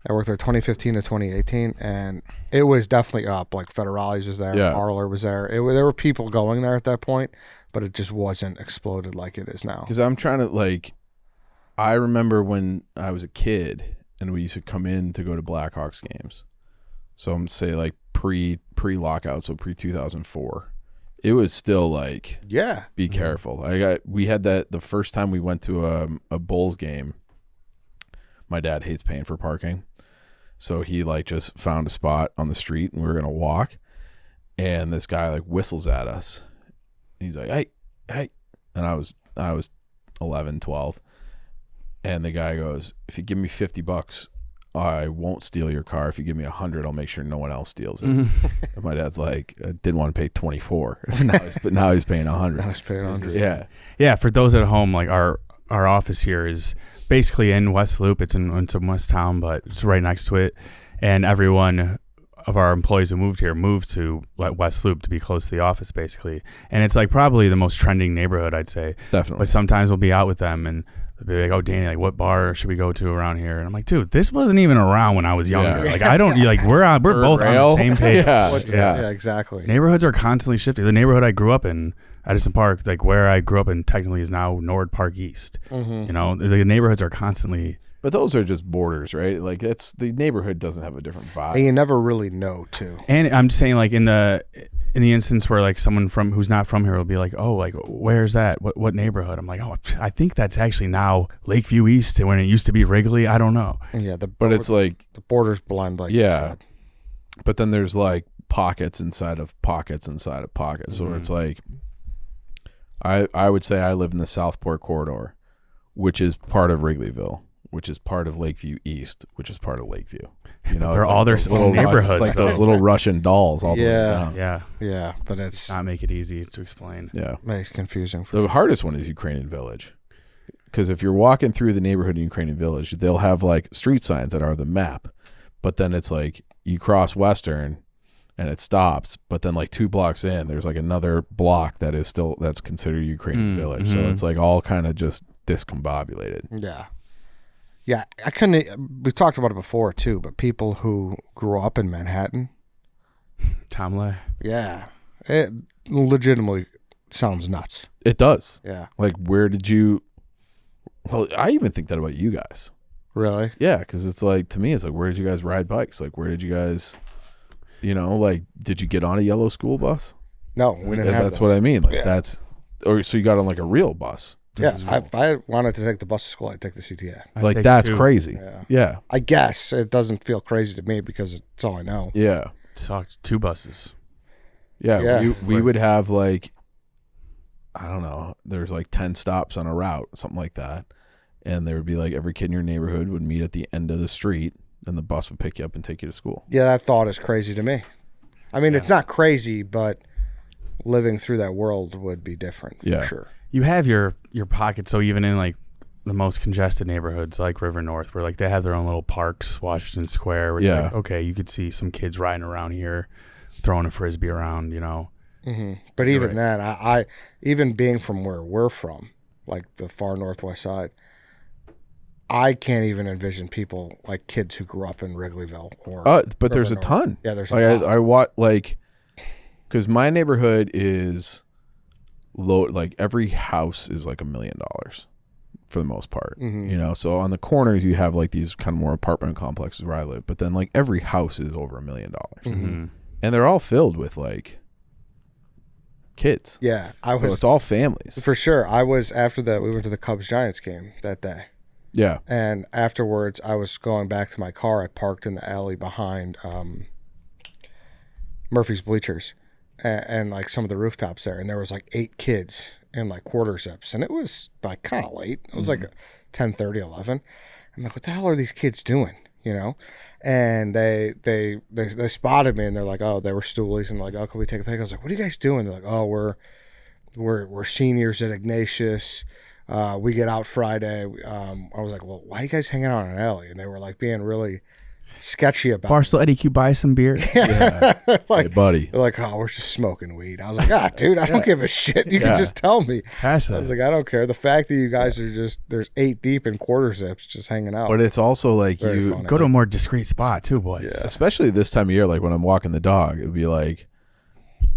I worked there 2015 to 2018, and it was definitely up. Like Federales was there, Yeah. Arler was there. There were people going there at that point, but it just wasn't exploded like it is now. Because I'm trying to like, I remember when I was a kid and we used to come in to go to Blackhawks games. So I'm say like pre lockout, so pre 2004. It was still like, Yeah, be careful. We had that the first time we went to a Bulls game. My dad hates paying for parking, so he like just found a spot on the street and we were gonna walk, and this guy like whistles at us. he's like, hey. And I was 11, 12. And the guy goes, if you give me $50, I won't steal your car. If you give me $100, I'll make sure no one else steals it. And my dad's like, I didn't want to pay $24, but now he's paying $100. Now he's paying $100. Yeah. Yeah, for those at home, like our office here is basically in West Loop. It's in some West Town, but it's right next to it. And everyone of our employees who moved here moved to West Loop to be close to the office, basically. And it's like probably the most trending neighborhood, I'd say. Definitely. But sometimes we'll be out with them and they'll be like, oh, Danny, like what bar should we go to around here? And I'm like, dude, this wasn't even around when I was younger. Yeah. Like I don't like we're both on the same page. Yeah. Exactly. Neighborhoods are constantly shifting. The neighborhood I grew up in, Edison Park, like where I grew up in technically is now Nord Park East. You know, the neighborhoods are constantly. But those are just borders, right? Like the neighborhood doesn't have a different vibe. And you never really know, too. And I'm just saying, like in the instance where like someone who's not from here will be like, oh, like where's that? What neighborhood? I'm like, oh, I think that's actually now Lakeview East when it used to be Wrigley. I don't know. Yeah, but it's like the borders blend, like yeah. you said. But then there's like pockets inside of pockets inside of pockets. So it's like I would say I live in the Southport corridor, which is part of Wrigleyville, which is part of Lakeview East, which is part of Lakeview. You know, they're all their little neighborhoods. It's like those little Russian dolls all the way down. Yeah, but it's not make it easy to explain. Yeah, makes it confusing. The hardest one is Ukrainian Village, because if you're walking through the neighborhood in Ukrainian Village, they'll have like street signs that are the map, but then it's like you cross Western and it stops, but then like 2 blocks in, there's like another block that's considered Ukrainian Village. So it's like all kind of just discombobulated. Yeah, I couldn't. We talked about it before too, but people who grew up in Manhattan, Tomley. Yeah, it legitimately sounds nuts. It does. Yeah. Like, where did you? Well, I even think that about you guys. Really? Yeah, because it's like, to me, it's like, where did you guys ride bikes? Like, where did you guys, like, did you get on a yellow school bus? No, we didn't have That's those. what I mean. Like, so you got on like a real bus. Yeah, if I wanted to take the bus to school, I'd take the CTA. Like, that's crazy. Yeah. I guess it doesn't feel crazy to me because it's all I know. Yeah. It sucks. 2 buses. Yeah. We would have like, I don't know, there's like 10 stops on a route, something like that. And there would be like every kid in your neighborhood would meet at the end of the street and the bus would pick you up and take you to school. Yeah, that thought is crazy to me. I mean, it's not crazy, but living through that world would be different for sure. You have your pockets, so even in like the most congested neighborhoods like River North, where like they have their own little parks, Washington Square, where it's like, okay, you could see some kids riding around here, throwing a frisbee around, But even then, I even being from where we're from, like the far northwest side, I can't even envision people like kids who grew up in Wrigleyville or. But there's a ton. Yeah, there's like a lot. I watch like, because my neighborhood is low. Like every house is like $1 million for the most part. So on the corners you have like these kind of more apartment complexes where I live, but then like every house is over $1 million, and they're all filled with like kids. Yeah, so it's all families for sure. I was after that. We went to the Cubs Giants game that day. Yeah, and afterwards I was going back to my car. I parked in the alley behind Murphy's Bleachers and like some of the rooftops there, and there was like 8 kids in like quarter zips, and it was like kind of late. It was like 10:30, 11. I'm like, what the hell are these kids doing? And they spotted me, and they're like, oh, they were stoolies, and like, oh, can we take a pic? I was like, what are you guys doing? They're like, oh, we're seniors at Ignatius. We get out Friday. I was like, well, why are you guys hanging out in an alley? And they were like being really sketchy about Barstool Eddie, can you buy some beer? Yeah. Like, hey, buddy. They're like, oh, we're just smoking weed. I was like, dude, I don't give a shit. You can just tell me. I was like, I don't care. The fact that you guys are just, there's 8 deep in quarter zips just hanging out. But it's also like Very you funny. Go to a more discreet spot too, boys. Yeah. Especially this time of year, like when I'm walking the dog, it would be like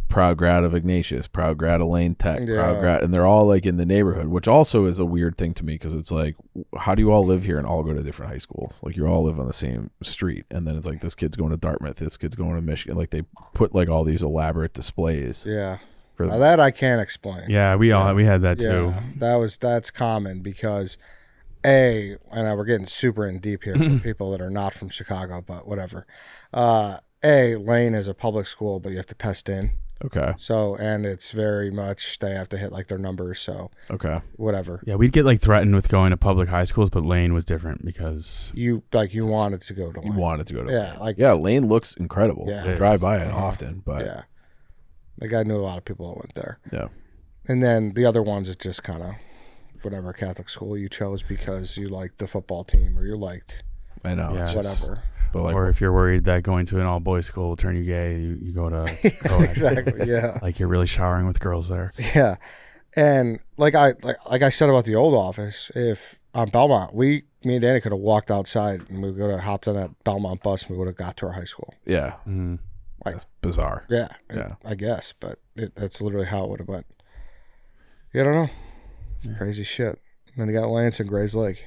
proud grad of Ignatius, proud grad of Lane Tech, proud grad, and they're all like in the neighborhood, which also is a weird thing to me because it's like, how do you all live here and all go to different high schools? Like you all live on the same street, and then it's like this kid's going to Dartmouth, this kid's going to Michigan. Like they put like all these elaborate displays. Yeah. Now that I can't explain. Yeah, we had that too. Yeah, that's common because and we're getting super in deep here for people that are not from Chicago, but whatever. Lane is a public school, but you have to test in. Okay. So, and it's very much they have to hit like their numbers. So, Okay. whatever. Yeah, we'd get like threatened with going to public high schools, but Lane was different because You wanted to go to You one. wanted to go to Yeah, Lane. like Yeah, Lane looks incredible. Yeah. I It drive is. by it Uh-huh. often, but yeah. Like I knew a lot of people that went there. yeah. And then the other ones, it's just kind of whatever Catholic school you chose because you liked the football team or you liked I know. Yeah. It's just- whatever. but like, or if you're worried that going to an all boys school will turn you gay, you go to co-ed. Exactly. Yeah. Like you're really showering with girls there. Yeah. And like I said about the old office, if on Belmont, me and Danny could have walked outside and we would have hopped on that Belmont bus and we would have got to our high school. yeah, Mm. that's bizarre. Yeah. Yeah. I guess, but that's literally how it would have went. Yeah, I don't know. Crazy shit. And then you got Lance and Gray's Lake.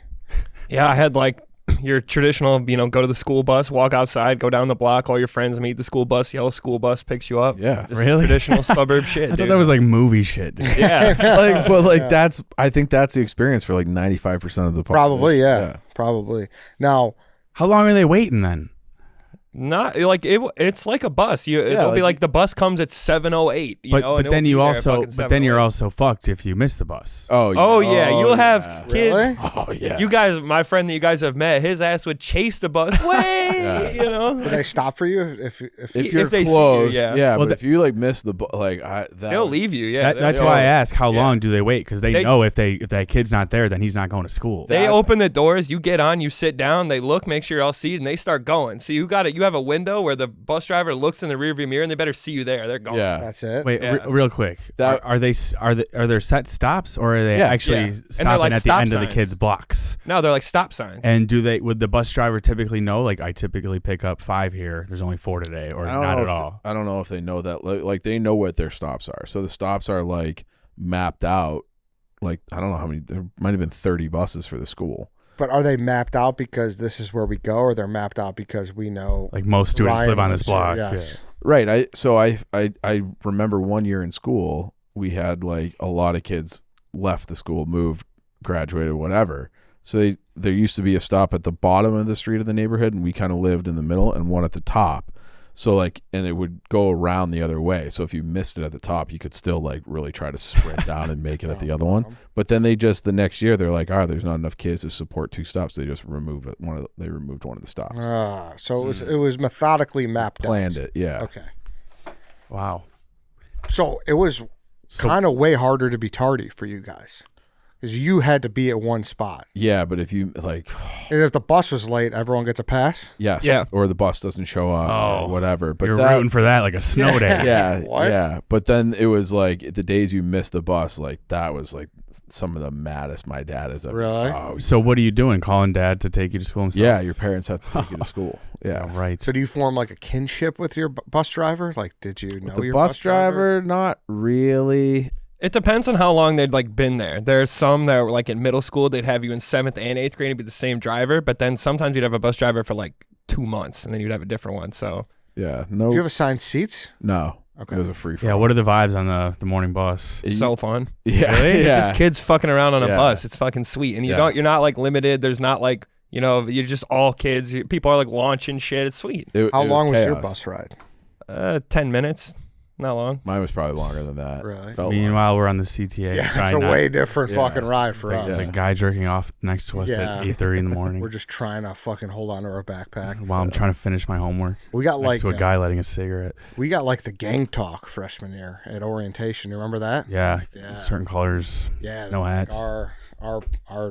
Yeah, I had like your traditional, go to the school bus, walk outside, go down the block, all your friends meet the school bus, yellow school bus picks you up. Yeah. Just Really? traditional suburb shit, I thought dude. that was like movie shit, dude. Yeah. I think that's the experience for like 95% of the population. Probably, yeah. Probably. Now, How long are they waiting then? Not like it's like a bus. It'll be like- like the bus comes at 7:08. But then you also you're also fucked if you miss the bus. Oh, yeah. Oh yeah, you'll have yeah. kids. Really? Oh, yeah. You guys, my friend that you guys have met, his ass would chase the bus. Way, do they stop for you if if you're they see you, close, yeah. Well, but if you like miss the they'll leave you. Yeah, That's why I ask how long do they wait? Because they know if that kid's not there, then he's not going to school. They open the doors, you get on, you sit down, they look, make sure you're all seated, and they start going. So you have a window where the bus driver looks in the rearview mirror, and they better see you there. They're going. Yeah. that's it. Wait, Yeah. real quick. That- are there set stops or are they Yeah. actually Yeah. And they're stopping like at the stop end of signs. the kids' blocks? No, they're like stop signs. And would the bus driver typically know? Like I typically pick up 5 here. There's only 4 today, or I don't not know at if all. I don't know if they know that. Like they know what their stops are. So the stops are like mapped out. Like I don't know how many. There might have been 30 buses for the school. But are they mapped out because this is where we go, or they're mapped out because we know? Like most students Ryan live on lives this here, block. yes. Right. I remember one year in school we had like a lot of kids left the school, moved, graduated, whatever. So there used to be a stop at the bottom of the street of the neighborhood, and we kind of lived in the middle, and one at the top. So like, and it would go around the other way. So if you missed it at the top, you could still like really try to sprint down and make it at the other one. But then the next year they're like, there's not enough kids to support 2 stops. They just removed one of the stops. So it was methodically mapped Planned out. it. Yeah. Okay. Wow. So it was kind of way harder to be tardy for you guys because you had to be at one spot. Yeah. But if you like, And if the bus was late, everyone gets a pass? yes. Yeah. Or the bus doesn't show up or whatever. But You're rooting for that like a snow day. yeah, What? yeah. But then it was like the days you missed the bus, like that was like some of the maddest my dad has ever. Really? Oh, So what are you doing? Calling dad to take you to school and stuff? yeah, your parents have to take you to school. Yeah, Yeah. right. So do you form like a kinship with your bus driver? Like, did you know The your bus driver, not really. It depends on how long they'd like been there. There's some that were like in middle school, they'd have you in 7th and 8th grade and be the same driver, but then sometimes you'd have a bus driver for like 2 months and then you'd have a different one. So Yeah, no, Do you have assigned seats? no. Okay. It was a free. Yeah, what are the vibes on the morning bus? so fun. Yeah, Really? yeah. Just kids fucking around on a Yeah. bus. It's fucking sweet. And Yeah. you're not like limited. There's not like, you're just all kids. People are like launching shit. It's sweet. How long was your chaos. bus ride? 10 minutes. Not long. Mine was probably longer than that. Really? Felt Meanwhile, we're on the CTA. Yeah, it's trying a not- way different Yeah. fucking ride for the, us. the guy jerking off next to us Yeah. at 8:30 in the morning We're just trying to fucking hold on to our backpack. while I'm trying to finish my homework. We got Next like to a guy lighting a cigarette. we got like the gang talk freshman year at orientation. You remember that? Yeah, Yeah. certain colors. Yeah. No hats. Our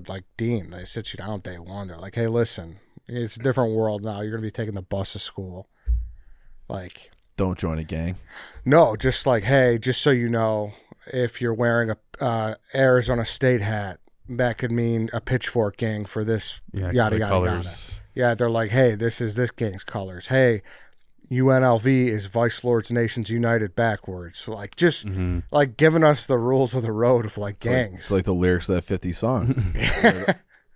like dean, they sit you down day one. They're like, hey, listen, it's a different world now. You're gonna be taking the bus to school. Like, Don't join a gang. no, just like, hey, just so you know, if you're wearing a Arizona State hat, that could mean a pitchfork gang for this Yeah, yada the yada colors. yada. Yeah, they're like, hey, this is this gang's colors. Hey, UNLV is Vice Lords Nations United backwards. Like, just Mm-hmm. like giving us the rules of the road of like gangs. It's like the lyrics of that 50 song.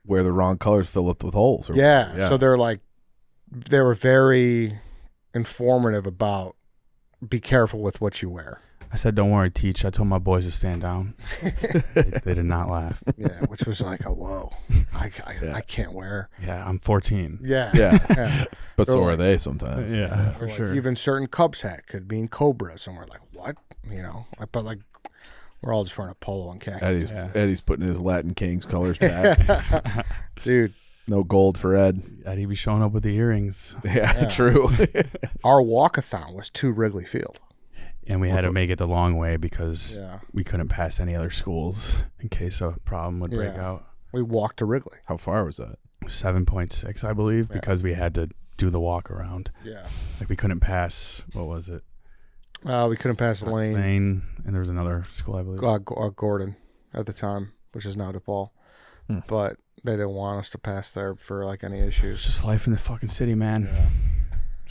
Wear the wrong colors, fill up with holes. Or, Yeah. So they were very informative about be careful with what you wear. I said, "Don't worry, teach." I told my boys to stand down. They did not laugh. Yeah, which was like, whoa, I can't wear. Yeah, I'm 14. Yeah. Yeah. But so They're are like- they sometimes. Yeah, Or for like sure. Even certain Cubs hat could mean Cobras, and we're like, what? But like, we're all just wearing a polo and khakis. Eddie's putting his Latin Kings colors back. Dude, No gold for Ed. Eddie be showing up with the earrings, Yeah. True. our walkathon was to Wrigley Field. and we had to make it the long way because Yeah. we couldn't pass any other schools in case a problem would break Yeah. out. We walked to Wrigley. How far was that? 7.6, I believe, because we had to do the walk around. Yeah. Like we couldn't pass. What was it? We couldn't pass the lane. Lane, and there was another school, I believe. Gordon at the time, which is now DePaul. But they didn't want us to pass there for like any It's issues. just life in the fucking city, man.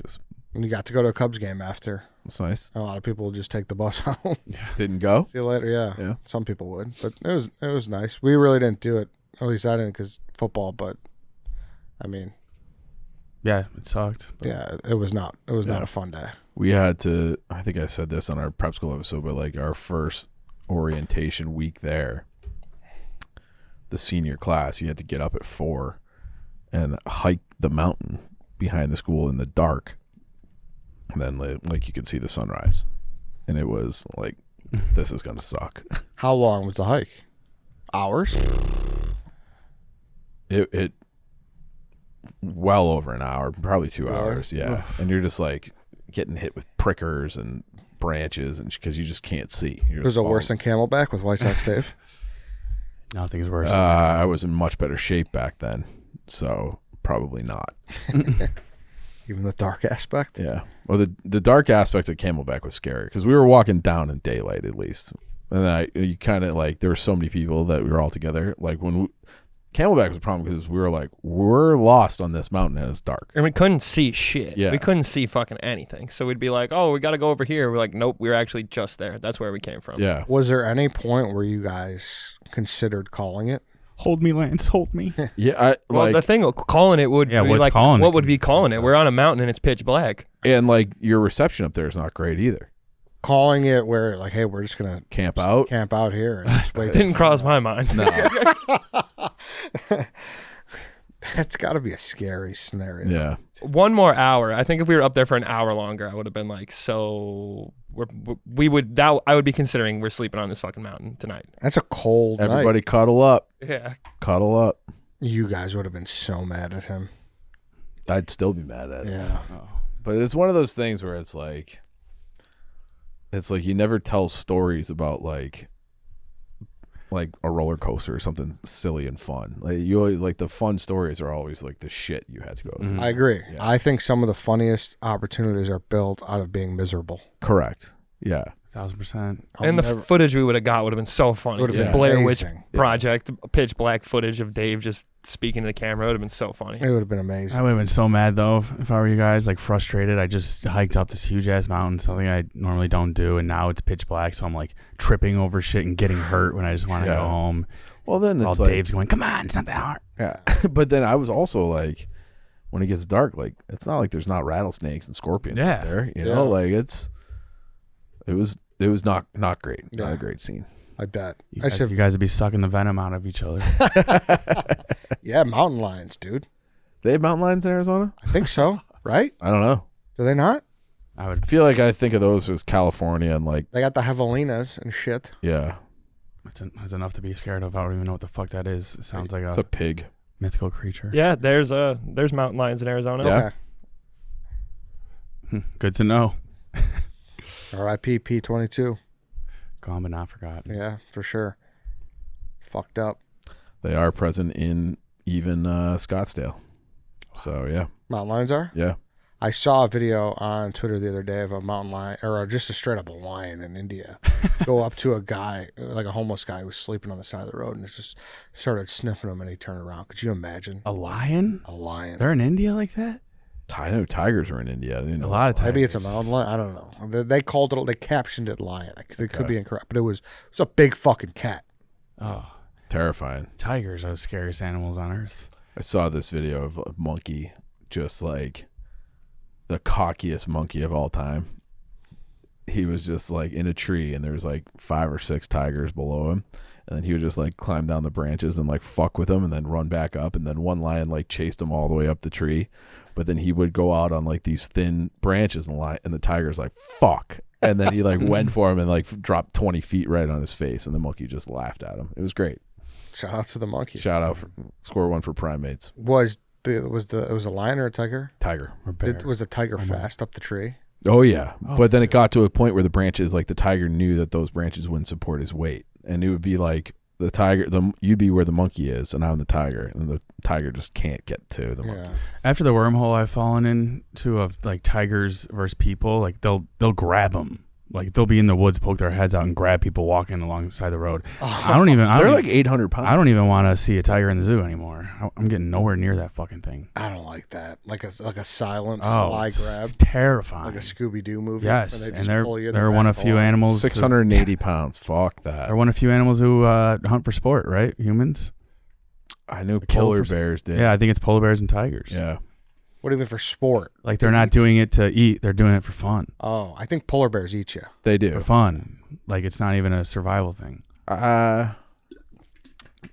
Just And you got to go to a Cubs game after. That's nice. A lot of people would just take the bus home. Didn't go? See you later. Yeah. Yeah. Some people would, but it was nice. We really didn't do it. At least I didn't, because football. But I mean, Yeah, it sucked. But yeah, it was not. It was not a fun day. We had to, I think I said this on our prep school episode, but like our first orientation week there, the senior class, you had to get up at 4 and hike the mountain behind the school in the dark. And then like you could see the sunrise. And it was like, this is going to suck. How long was the hike? Hours? It well over an hour, probably 2 Really? hours. Yeah. And you're just like getting hit with prickers and branches, and because you just can't see. You're Was just it worse than Camelback with White Sox Dave? nothing's worse. I was in much better shape back then, so probably not. Even the dark aspect? Yeah. Well, the dark aspect of Camelback was scary because we were walking down in daylight at least, and then you kind of like there were so many people that we were all together. Like when Camelback was a problem because we were like, we're lost on this mountain and it's dark. And we couldn't see shit. Yeah. We couldn't see fucking anything. So we'd be like, oh, we got to go over here. We're like, nope, we were actually just there. That's where we came from. Yeah. Was there any point where you guys considered calling it? Hold me, Lance. Hold me. Yeah. Well, the thing, calling it would Yeah, be what's like, calling what it would can be be calling it? tough. We're on a mountain and it's pitch black. and like your reception up there is not great either. Calling it where, like, hey, we're just going to Camp out. camp out here and just wait. Didn't cross my mind. No. That's got to be a scary scenario. Yeah. One more hour. I think if we were up there for an hour longer, I would have been like, so I would be considering we're sleeping on this fucking mountain tonight. That's a cold night. Everybody cuddle up. Yeah. Cuddle up. You guys would have been so mad at him. I'd still be mad at it. Yeah. But it's one of those things where it's like you never tell stories about like a roller coaster or something silly and fun. Like you always like the fun stories are always like the shit you had to go through. I agree. Yeah. I think some of the funniest opportunities are built out of being miserable. Correct. Yeah. 1000%. And the footage we would have got would have been so funny. Would have Just been Blair Witch amazing. Project, pitch black footage of Dave just speaking to the camera would have been so funny. It would have been amazing. I would have been so mad though if I were you guys, like frustrated. I just hiked up this huge ass mountain, something I normally don't do, and now it's pitch black, so I'm like tripping over shit and getting hurt when I just want to Yeah. go home. Well, then While it's like, Dave's going, "Come on, it's not that hard." yeah. But then I was also like, when it gets dark, like it's not like there's not rattlesnakes and scorpions out Yeah. there. You Yeah. know, like it was not great. Not Yeah. a great scene. I bet. You I guys, said, you guys would be sucking the venom out of each other. yeah, mountain lions, dude. They have mountain lions in Arizona? I think so, right? I don't know. Do they not? I would. I feel like I think of those as California and like, They got the javelinas and shit. yeah, That's enough to be scared of. I don't even know what the fuck that is. It sounds like it's a a pig. mythical creature. Yeah, there's mountain lions in Arizona. Yeah. Okay. Good to know. R.I.P. P22. Gone but not forgotten. Yeah, for sure. Fucked up. They are present in even Scottsdale. So yeah, Mountain lions are? yeah. I saw a video on Twitter the other day of a mountain lion, or just a straight up lion in India, go up to a guy, like a homeless guy who was sleeping on the side of the road, and just started sniffing him, and he turned around. Could you imagine? A lion? A lion. They're in India like that? I know tigers are in India. I didn't know A lot of that. times. Maybe it's a mountain lion. I don't know. They called it. They captioned it lion. They could be incorrect, but it was a big fucking cat. Oh, Terrifying. tigers are the scariest animals on earth. I saw this video of a monkey, just like the cockiest monkey of all time. he was just like in a tree and there's like 5 or 6 tigers below him. And then he would just like climb down the branches and like fuck with them and then run back up. And then one lion like chased him all the way up the tree. But then he would go out on like these thin branches and the tiger's like, fuck. And then he like went for him and like dropped 20 feet right on his face. And the monkey just laughed at him. It was great. Shout out to the monkey. Shout out score 1 for primates. Was it was a lion or a tiger? Tiger. Or bear. Was the tiger fast up the tree? Oh yeah. But then it got to a point where the branches, like the tiger knew that those branches wouldn't support his weight. And it would be like the tiger, you'd be where the monkey is, and I'm the tiger, and the tiger just can't get to the monkey. Yeah. After the wormhole I've fallen into of like tigers versus people, like they'll grab them. Like they'll be in the woods, poke their heads out, and grab people walking alongside the road. They're like 800 pounds. I don't even want to see a tiger in the zoo anymore. I'm getting nowhere near that fucking thing. I don't like that. Like a silent Oh, fly it's grab, terrifying. like a Scooby Doo movie. Yes, and and they're they're one of few animals. 680 pounds. Fuck that. They're one of few animals who hunt for sport, right? Humans. I knew Kill polar for- bears did. Yeah, I think it's polar bears and tigers. Yeah. What do you mean for sport? Like they're not doing it to eat; they're doing it for fun. Oh, I think polar bears eat you. They For do. fun. Like it's not even a survival thing. I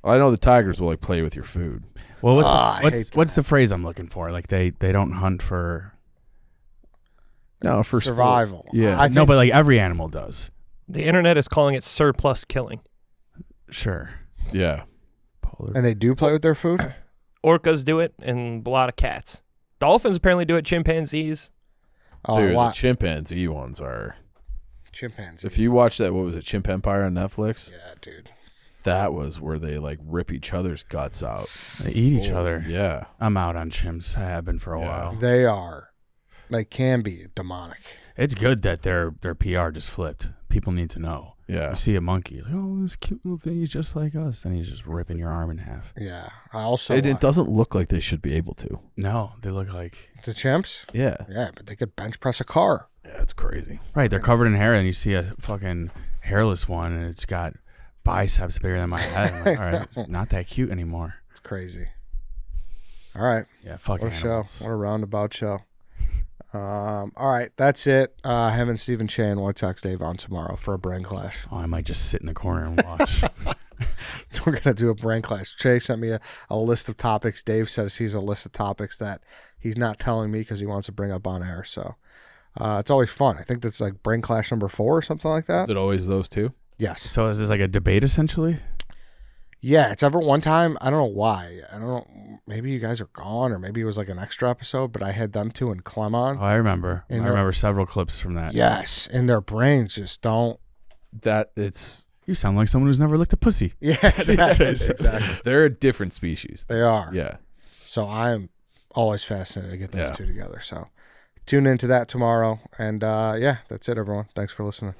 know the tigers will like play with your food. Well, I hate what's the phrase I'm looking for? Like they don't hunt for No, for survival. sport. Yeah. I think, no, but like every animal does. The internet is calling it surplus killing. Sure. Yeah. Polar. and they do play with their food. Orcas do it, and a lot of cats. Dolphins apparently do it. Chimpanzees. Oh, Dude, the wow. chimpanzee ones are. Chimpanzees. If you watch that, what was it, Chimp Empire on Netflix? Yeah, dude. That was where they like rip each other's guts out. They eat each Oh, other. Yeah. I'm out on chimps. I have been for a Yeah. while. They are. They can be demonic. It's good that their PR just flipped. People need to know. Yeah. You see a monkey, like, oh, this cute little thing, he's just like us, and he's just ripping your arm in half. Yeah. I also. It doesn't look like they should be able to. No, they look like the chimps. Yeah. Yeah, but they could bench press a car. Yeah, it's crazy. right. They're covered in hair, and you see a fucking hairless one, and it's got biceps bigger than my head. I'm like, all right, not that cute anymore. It's crazy. All right. Yeah, fuck What a show. animals. What a roundabout show. All right, that's it. Him and Stephen Chan want to text Dave on tomorrow for a brain clash. Oh, I might just sit in the corner and watch. We're going to do a brain clash. Trey sent me a list of topics. Dave says he's a list of topics that he's not telling me because he wants to bring up on air. So it's always fun. I think that's like brain clash number 4 or something like that. Is it always those two? Yes. So is this like a debate essentially? Yeah, it's ever one time. I don't know why. I don't know. Maybe you guys are gone, or maybe it was like an extra episode. But I had them two and Clem on. Oh, I remember. And I remember several clips from that. Yes, and their brains just don't. That it's You sound like someone who's never licked a pussy. Yeah, exactly. Exactly. they're a different species. They are. Yeah. So I'm always fascinated to get those Yeah. two together. So tune into that tomorrow. And yeah, that's it, everyone. Thanks for listening.